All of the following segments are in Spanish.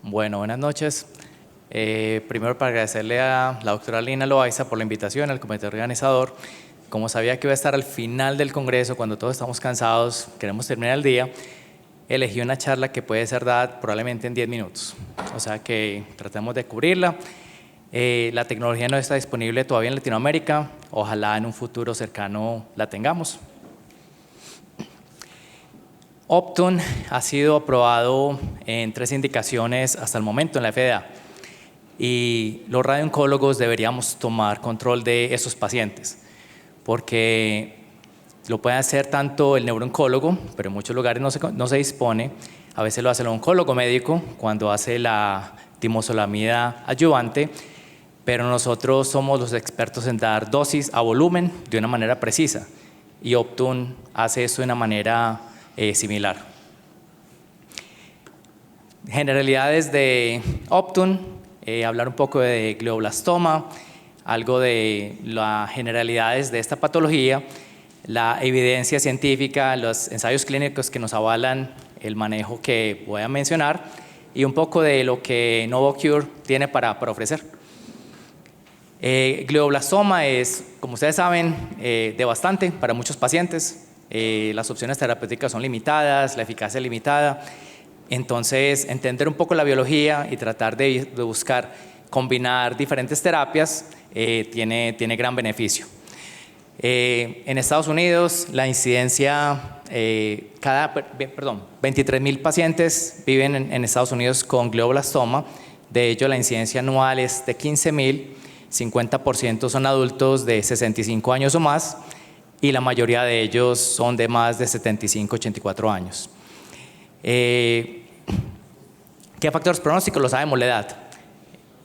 Bueno, buenas noches. Primero para agradecerle a la doctora Lina Loaiza por la invitación al comité organizador. Como sabía que iba a estar al final del congreso, cuando todos estamos cansados, queremos terminar el día, elegí una charla que puede ser dada probablemente en 10 minutos. O sea que tratemos de cubrirla. La tecnología no está disponible todavía en Latinoamérica. Ojalá en un futuro cercano la tengamos. Optune ha sido aprobado en 3 indicaciones hasta el momento en la FDA y los radiooncólogos deberíamos tomar control de esos pacientes porque lo puede hacer tanto el neurooncólogo, pero en muchos lugares no se dispone. A veces lo hace el oncólogo médico cuando hace la timosolamida adyuvante, pero nosotros somos los expertos en dar dosis a volumen de una manera precisa y Optune hace eso de una manera similar. Generalidades de Optune, hablar un poco de glioblastoma, algo de las generalidades de esta patología, la evidencia científica, los ensayos clínicos que nos avalan el manejo que voy a mencionar y un poco de lo que NovoCure tiene para ofrecer. Glioblastoma es, como ustedes saben, devastante para muchos pacientes. Las opciones terapéuticas son limitadas, la eficacia es limitada. Entonces, entender un poco la biología y tratar de buscar combinar diferentes terapias tiene gran beneficio. En Estados Unidos, la incidencia, 23,000 pacientes viven en Estados Unidos con glioblastoma. De ello, la incidencia anual es de 15,000, 50% son adultos de 65 años o más, y la mayoría de ellos son de más de 75, 84 años. ¿Qué factores pronósticos? Lo sabemos, la edad.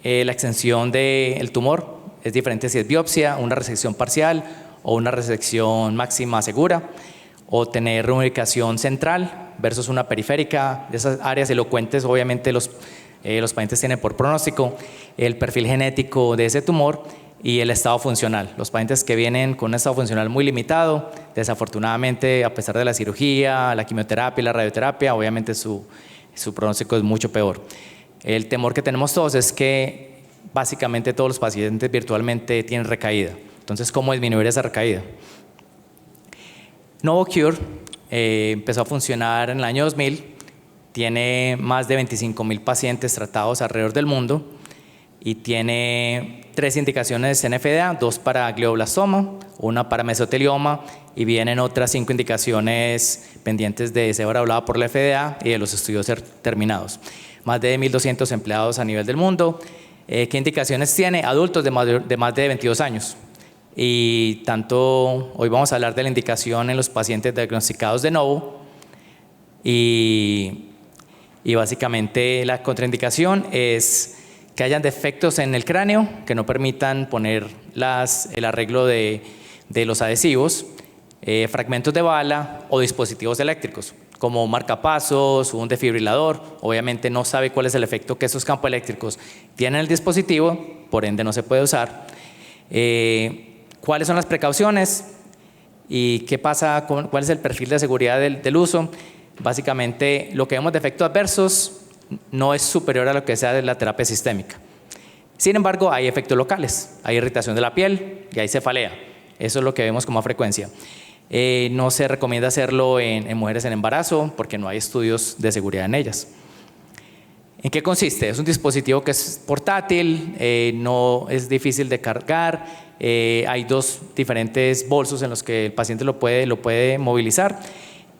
La extensión del tumor es diferente si es biopsia, una resección parcial o una resección máxima segura, o tener reubicación central versus una periférica. De esas áreas elocuentes, obviamente los pacientes tienen por pronóstico el perfil genético de ese tumor y el estado funcional. Los pacientes que vienen con un estado funcional muy limitado, desafortunadamente, a pesar de la cirugía, la quimioterapia y la radioterapia, obviamente su pronóstico es mucho peor. El temor que tenemos todos es que básicamente todos los pacientes virtualmente tienen recaída. Entonces, ¿cómo disminuir esa recaída? NovoCure empezó a funcionar en el año 2000, tiene más de 25,000 pacientes tratados alrededor del mundo y tiene 3 indicaciones en FDA, 2 para glioblastoma, 1 para mesotelioma y vienen otras 5 indicaciones pendientes de ser evaluadas por la FDA y de los estudios terminados. Más de 1,200 empleados a nivel del mundo. ¿Qué indicaciones tiene? Adultos de más de 22 años. Y hoy vamos a hablar de la indicación en los pacientes diagnosticados de Novo y básicamente la contraindicación es que hayan defectos en el cráneo que no permitan poner el arreglo de los adhesivos, fragmentos de bala o dispositivos eléctricos, como marcapasos o un desfibrilador. Obviamente no sabe cuál es el efecto que esos campos eléctricos tienen en el dispositivo, por ende no se puede usar. ¿Cuáles son las precauciones? ¿Y qué pasa cuál es el perfil de seguridad del uso? Básicamente, lo que vemos de efectos adversos no es superior a lo que sea de la terapia sistémica. Sin embargo, hay efectos locales, hay irritación de la piel y hay cefalea. Eso es lo que vemos con más frecuencia. No se recomienda hacerlo en mujeres en embarazo porque no hay estudios de seguridad en ellas. ¿En qué consiste? Es un dispositivo que es portátil, no es difícil de cargar, hay 2 diferentes bolsos en los que el paciente lo puede movilizar.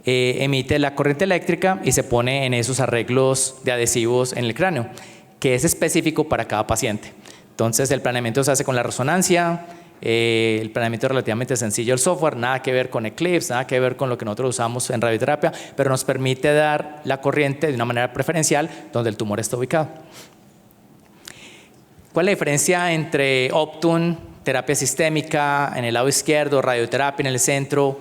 Emite la corriente eléctrica y se pone en esos arreglos de adhesivos en el cráneo, que es específico para cada paciente. Entonces, el planeamiento se hace con la resonancia. El planeamiento es relativamente sencillo, el software, nada que ver con Eclipse, nada que ver con lo que nosotros usamos en radioterapia, pero nos permite dar la corriente de una manera preferencial donde el tumor está ubicado. ¿Cuál es la diferencia entre Optune, terapia sistémica en el lado izquierdo, radioterapia en el centro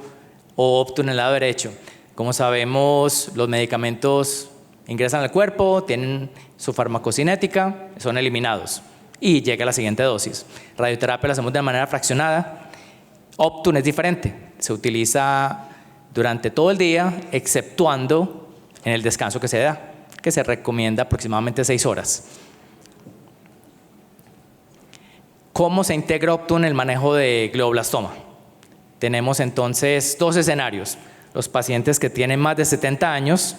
o Optune en el lado derecho? Como sabemos, los medicamentos ingresan al cuerpo, tienen su farmacocinética, son eliminados y llega la siguiente dosis. Radioterapia la hacemos de manera fraccionada. Optune es diferente, se utiliza durante todo el día, exceptuando en el descanso que se da. que se recomienda aproximadamente 6 horas. ¿Cómo se integra Optune en el manejo de glioblastoma? Tenemos entonces 2 escenarios. Los pacientes que tienen más de 70 años,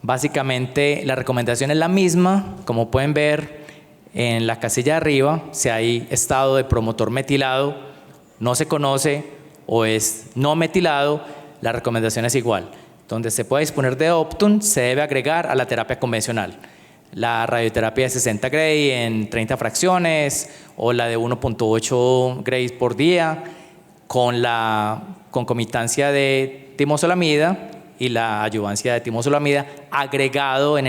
básicamente la recomendación es la misma. Como pueden ver en la casilla de arriba, si hay estado de promotor metilado, no se conoce o es no metilado, la recomendación es igual. Donde se puede disponer de Optune, se debe agregar a la terapia convencional. La radioterapia de 60 Gray en 30 fracciones o la de 1.8 Gray por día con la concomitancia de timosolamida y la adyuvancia de timosolamida agregado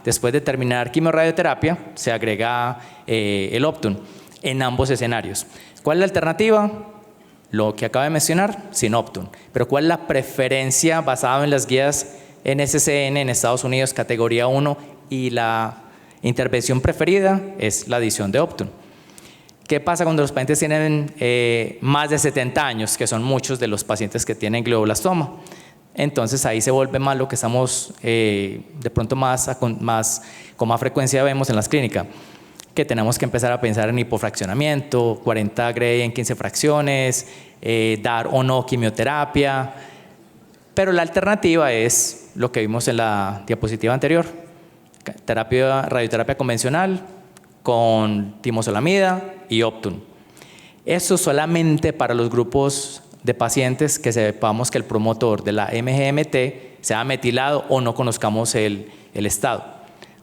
después de terminar quimioradioterapia, se agrega el Optune en ambos escenarios. ¿Cuál es la alternativa? Lo que acabo de mencionar, sin Optune. Pero ¿cuál es la preferencia basada en las guías NCCN en Estados Unidos, categoría 1, y la intervención preferida es la adición de Optune? ¿Qué pasa cuando los pacientes tienen más de 70 años, que son muchos de los pacientes que tienen glioblastoma? Entonces ahí se vuelve más lo que estamos de pronto con más frecuencia vemos en las clínicas, que tenemos que empezar a pensar en hipofraccionamiento, 40 Gray en 15 fracciones, dar o no quimioterapia, pero la alternativa es lo que vimos en la diapositiva anterior, radioterapia convencional con timosolamida y Optune. Eso solamente para los grupos de pacientes que sepamos que el promotor de la MGMT sea metilado o no conozcamos el estado.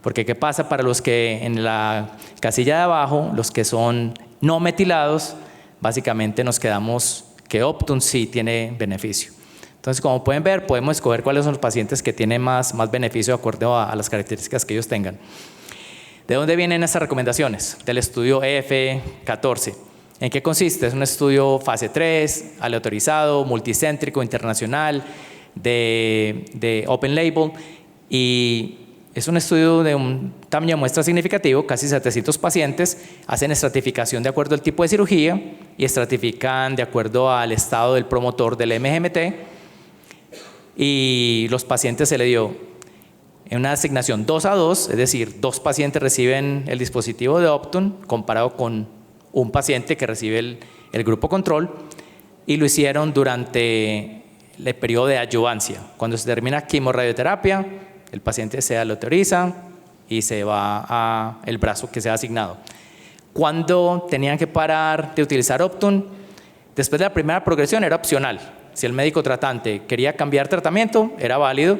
Porque ¿qué pasa para los que en la casilla de abajo, los que son no metilados, básicamente nos quedamos que Optune sí tiene beneficio? Entonces, como pueden ver, podemos escoger cuáles son los pacientes que tienen más beneficio de acuerdo a las características que ellos tengan. ¿De dónde vienen estas recomendaciones? Del estudio EF14. ¿En qué consiste? Es un estudio fase 3, aleatorizado, multicéntrico, internacional, de open label, y es un estudio de un tamaño de muestra significativo, casi 700 pacientes, hacen estratificación de acuerdo al tipo de cirugía y estratifican de acuerdo al estado del promotor del MGMT, y los pacientes se le dio en una asignación 2:2, es decir, 2 pacientes reciben el dispositivo de Optune comparado con un paciente que recibe el grupo control, y lo hicieron durante el periodo de adyuvancia. Cuando se termina quimioradioterapia, el paciente se aleatoriza y se va al brazo que se ha asignado. Cuando tenían que parar de utilizar Optune, después de la primera progresión era opcional. Si el médico tratante quería cambiar tratamiento, era válido.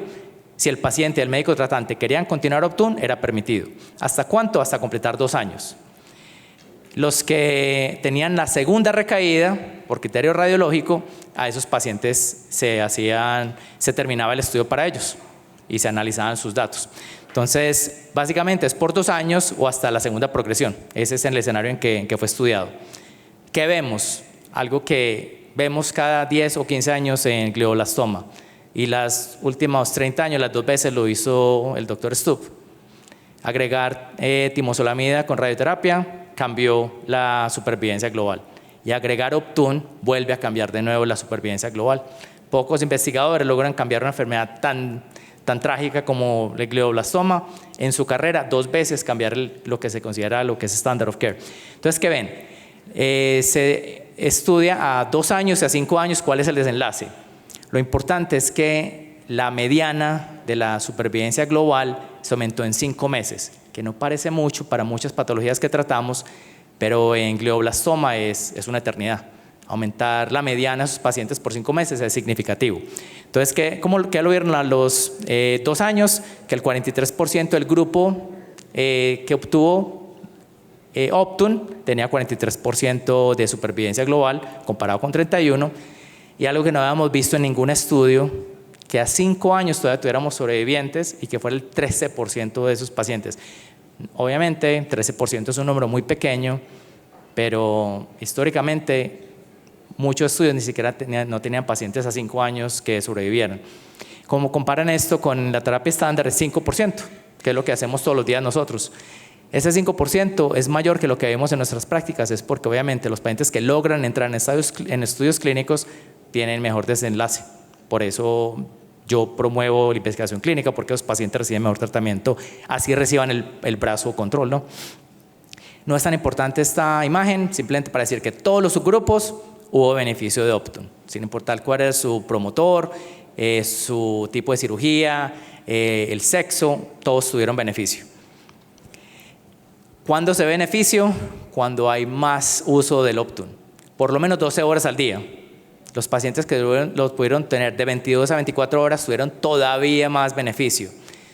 Si el paciente y el médico tratante querían continuar Optune, era permitido. ¿Hasta cuánto? Hasta completar 2 años. Los que tenían la segunda recaída por criterio radiológico, a esos pacientes se terminaba el estudio para ellos y se analizaban sus datos. Entonces, básicamente es por 2 años o hasta la segunda progresión. Ese es el escenario en que fue estudiado. ¿Qué vemos? Algo que vemos cada 10 o 15 años en glioblastoma, y las últimos 30 años, las 2 veces lo hizo el doctor Stubb. Agregar timosolamida con radioterapia cambió la supervivencia global, y agregar Optune vuelve a cambiar de nuevo la supervivencia global. Pocos investigadores logran cambiar una enfermedad tan trágica como el glioblastoma en su carrera, 2 veces cambiar lo que se considera lo que es standard of care. Entonces, ¿qué ven? Se estudia a 2 años y a 5 años cuál es el desenlace. Lo importante es que la mediana de la supervivencia global se aumentó en 5 meses, que no parece mucho para muchas patologías que tratamos, pero en glioblastoma es una eternidad. Aumentar la mediana de sus pacientes por 5 meses es significativo. Entonces, ¿qué lo vieron a los 2 años? Que el 43% del grupo que obtuvo Optune tenía 43% de supervivencia global, comparado con 31%, y algo que no habíamos visto en ningún estudio, que a 5 años todavía tuviéramos sobrevivientes y que fuera el 13% de esos pacientes. Obviamente, 13% es un número muy pequeño, pero históricamente muchos estudios ni siquiera no tenían pacientes a 5 años que sobrevivieran. Como comparan esto con la terapia estándar, es 5%, que es lo que hacemos todos los días nosotros. Ese 5% es mayor que lo que vemos en nuestras prácticas, es porque obviamente los pacientes que logran entrar en estudios clínicos tienen mejor desenlace. Por eso yo promuevo la investigación clínica porque los pacientes reciben mejor tratamiento, así reciban el brazo control, ¿no? No es tan importante esta imagen, simplemente para decir que todos los subgrupos hubo beneficio de Optune, sin importar cuál es su promotor, su tipo de cirugía, el sexo, todos tuvieron beneficio. ¿Cuándo se ve beneficio? Cuando hay más uso del Optune, por lo menos 12 horas al día. Los pacientes que los pudieron tener de 22 a 24 horas tuvieron todavía más beneficio.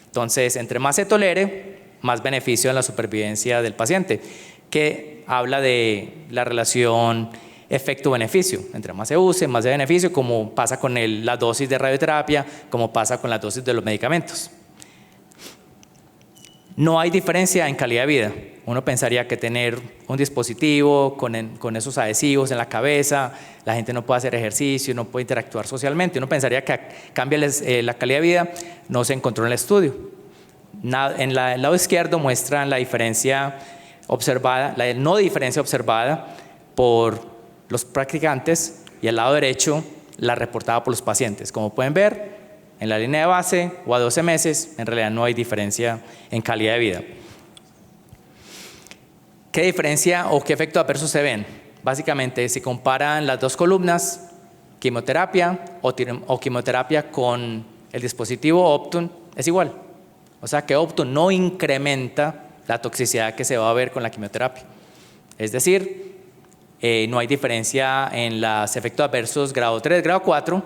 Entonces, entre más se tolere, más beneficio en la supervivencia del paciente, que habla de la relación efecto-beneficio. Entre más se use, más de beneficio, como pasa con la dosis de radioterapia, como pasa con la dosis de los medicamentos. No hay diferencia en calidad de vida. Uno pensaría que tener un dispositivo con esos adhesivos en la cabeza, la gente no puede hacer ejercicio, no puede interactuar socialmente. Uno pensaría que cambia la calidad de vida. No se encontró en el estudio. En el lado izquierdo muestran la diferencia observada, la no diferencia observada por los practicantes, y al lado derecho la reportada por los pacientes. Como pueden ver, en la línea de base o a 12 meses, en realidad no hay diferencia en calidad de vida. ¿Qué diferencia o qué efectos adversos se ven? Básicamente, si comparan las dos columnas, quimioterapia o quimioterapia con el dispositivo Optune, es igual. O sea que Optune no incrementa la toxicidad que se va a ver con la quimioterapia. Es decir, no hay diferencia en los efectos adversos grado 3, grado 4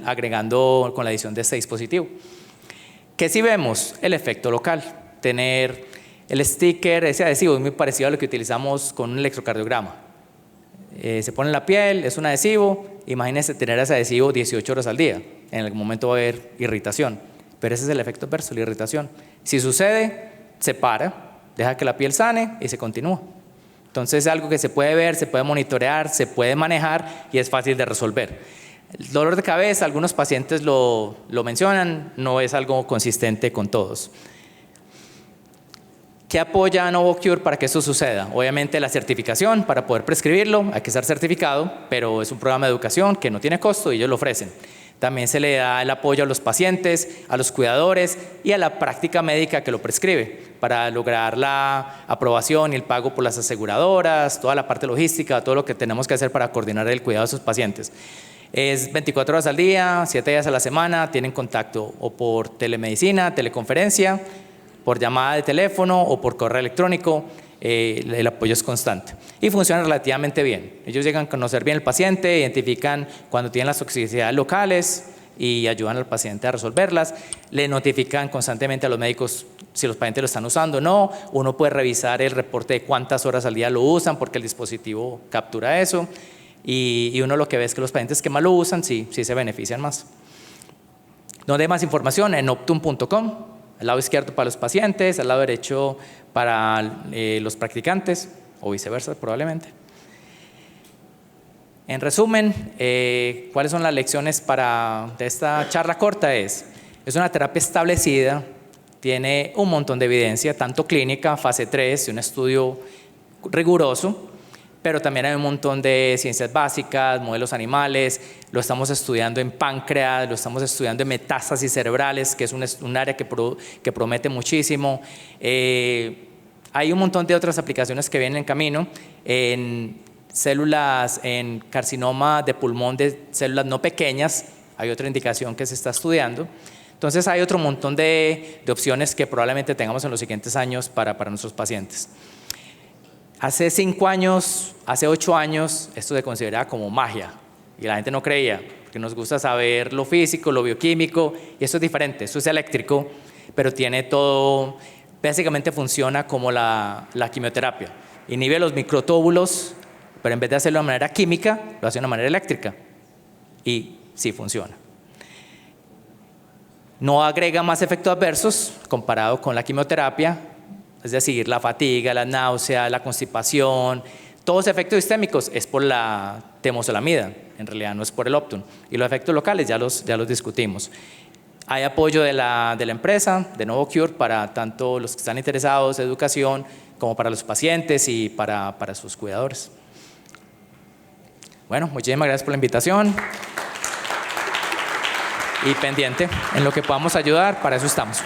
agregando con la adición de este dispositivo. ¿Qué sí vemos? El efecto local. Tener el sticker, ese adhesivo, es muy parecido a lo que utilizamos con un electrocardiograma. Se pone en la piel, es un adhesivo. Imagínense tener ese adhesivo 18 horas al día. En algún momento va a haber irritación. Pero ese es el efecto adverso, la irritación. Si sucede, se para, deja que la piel sane y se continúa. Entonces es algo que se puede ver, se puede monitorear, se puede manejar y es fácil de resolver. El dolor de cabeza, algunos pacientes lo mencionan, no es algo consistente con todos. ¿Qué apoya a Novocure para que esto suceda? Obviamente la certificación para poder prescribirlo, hay que estar certificado, pero es un programa de educación que no tiene costo y ellos lo ofrecen. También se le da el apoyo a los pacientes, a los cuidadores y a la práctica médica que lo prescribe para lograr la aprobación y el pago por las aseguradoras, toda la parte logística, todo lo que tenemos que hacer para coordinar el cuidado de sus pacientes. Es 24 horas al día, 7 días a la semana, tienen contacto o por telemedicina, teleconferencia, por llamada de teléfono o por correo electrónico. El apoyo es constante y funciona relativamente bien. Ellos llegan a conocer bien al paciente, identifican cuando tienen las toxicidades locales y ayudan al paciente a resolverlas. Le notifican constantemente a los médicos si los pacientes lo están usando o no. Uno puede revisar el reporte de cuántas horas al día lo usan porque el dispositivo captura eso y uno lo que ve es que los pacientes que más lo usan sí se benefician más. Donde hay más información en optune.com. Al lado izquierdo para los pacientes, al lado derecho para los practicantes, o viceversa probablemente. En resumen, ¿cuáles son las lecciones de esta charla corta? Es una terapia establecida, tiene un montón de evidencia, tanto clínica, fase 3, un estudio riguroso, pero también hay un montón de ciencias básicas, modelos animales, lo estamos estudiando en páncreas, lo estamos estudiando en metástasis cerebrales, que es un área que promete muchísimo. Hay un montón de otras aplicaciones que vienen en camino, en células, en carcinoma de pulmón de células no pequeñas, hay otra indicación que se está estudiando. Entonces hay otro montón de opciones que probablemente tengamos en los siguientes años para nuestros pacientes. Hace 5 años, hace 8 años, esto se consideraba como magia y la gente no creía, porque nos gusta saber lo físico, lo bioquímico, y esto es diferente, esto es eléctrico, pero tiene todo, básicamente funciona como la quimioterapia. Inhibe los microtúbulos, pero en vez de hacerlo de manera química, lo hace de una manera eléctrica y sí funciona. No agrega más efectos adversos comparado con la quimioterapia. Es decir, la fatiga, la náusea, la constipación, todos los efectos sistémicos es por la temozolomida, en realidad no es por el Optune. Y los efectos locales ya los discutimos. Hay apoyo de la empresa, de Novocure, para tanto los que están interesados en educación como para los pacientes y para sus cuidadores. Bueno, muchísimas gracias por la invitación. y pendiente en lo que podamos ayudar, para eso estamos.